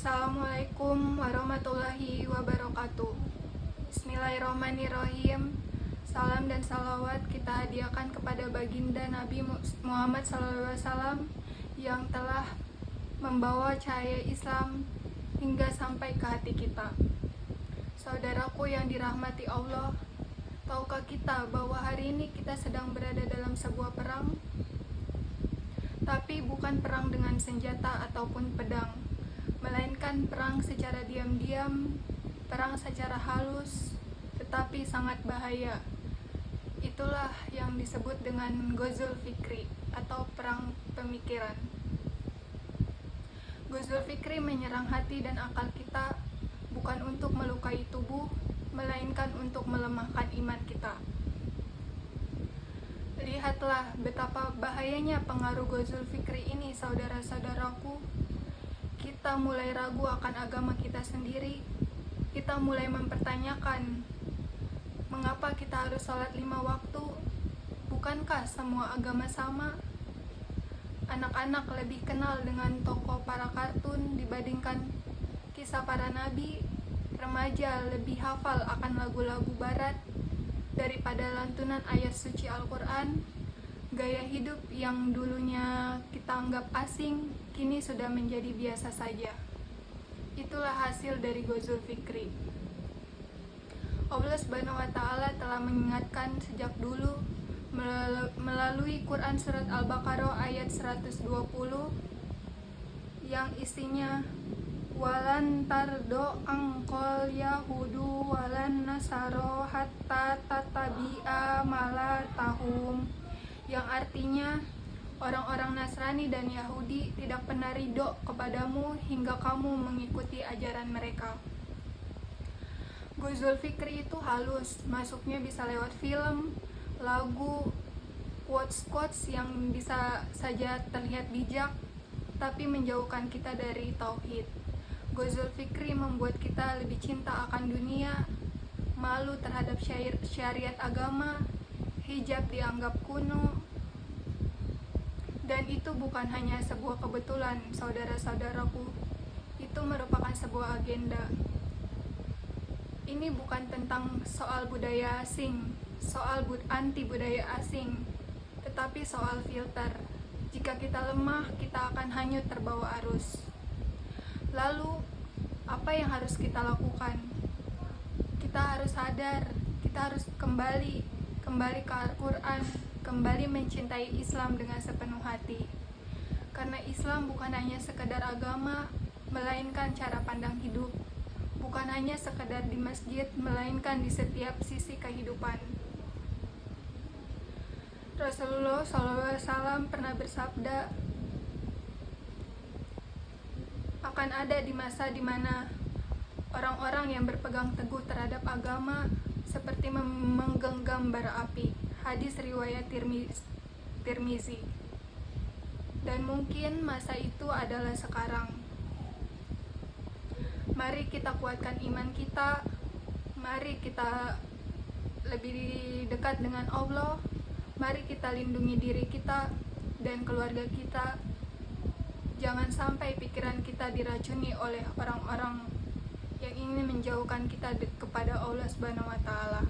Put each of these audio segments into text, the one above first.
Assalamualaikum warahmatullahi wabarakatuh. Bismillahirrahmanirrahim. Salam dan salawat kita hadiahkan kepada baginda Nabi Muhammad SAW yang telah membawa cahaya Islam hingga sampai ke hati kita. Saudaraku yang dirahmati Allah, tahukah kita bahwa hari ini kita sedang berada dalam sebuah perang? Tapi bukan perang dengan senjata ataupun pedang, melainkan perang secara diam-diam, perang secara halus, tetapi sangat bahaya. Itulah yang disebut dengan Ghazul Fikri atau perang pemikiran. Ghazul Fikri menyerang hati dan akal kita, bukan untuk melukai tubuh, melainkan untuk melemahkan iman kita. Lihatlah betapa bahayanya pengaruh Ghazul Fikri ini, saudara-saudaraku. Kita mulai ragu akan agama kita sendiri. Kita mulai mempertanyakan, mengapa kita harus sholat 5 waktu? Bukankah semua agama sama? Anak-anak lebih kenal dengan tokoh para kartun dibandingkan kisah para nabi. Remaja lebih hafal akan lagu-lagu barat daripada lantunan ayat suci Al-Quran. Gaya hidup yang dulunya kita anggap asing, kini sudah menjadi biasa saja. Itulah hasil dari Ghazul Fikri. Allah Subhanahu wa Ta'ala telah mengingatkan sejak dulu melalui Quran surat Al-Baqarah ayat 120 yang isinya walan tardo angkol yahudu walan nasaro hatta tatabi'a malatahum, yang artinya orang-orang Nasrani dan Yahudi tidak pernah ridho kepadamu hingga kamu mengikuti ajaran mereka. Ghazul Fikri itu halus, masuknya bisa lewat film, lagu, quotes-quotes yang bisa saja terlihat bijak, tapi menjauhkan kita dari tauhid. Ghazul Fikri membuat kita lebih cinta akan dunia, malu terhadap syariat agama, hijab dianggap kuno. Dan itu bukan hanya sebuah kebetulan, saudara-saudaraku. Itu merupakan sebuah agenda. Ini bukan tentang soal budaya asing, soal anti budaya asing, tetapi soal filter. Jika kita lemah, kita akan hanyut terbawa arus. Lalu, apa yang harus kita lakukan? Kita harus sadar, kita harus kembali ke Al-Quran, kembali mencintai Islam dengan sepenuh hati. Karena Islam bukan hanya sekedar agama, melainkan cara pandang hidup. Bukan hanya sekedar di masjid, melainkan di setiap sisi kehidupan. Rasulullah SAW pernah bersabda, akan ada di masa di mana orang-orang yang berpegang teguh terhadap agama seperti menggenggam bara api. Hadis riwayat Tirmizi. Dan mungkin masa itu adalah sekarang. Mari kita kuatkan iman kita. Mari kita lebih dekat dengan Allah. Mari kita lindungi diri kita dan keluarga kita. Jangan sampai pikiran kita diracuni oleh orang-orang yang ingin menjauhkan kita kepada Allah Subhanahu wa Ta'ala.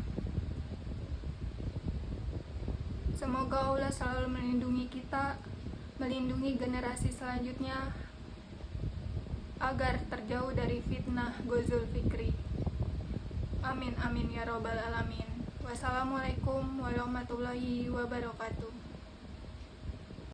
Semoga Allah selalu melindungi kita, melindungi generasi selanjutnya agar terjauh dari fitnah Ghazul Fikri. Amin amin ya rabbal alamin. Wassalamualaikum warahmatullahi wabarakatuh.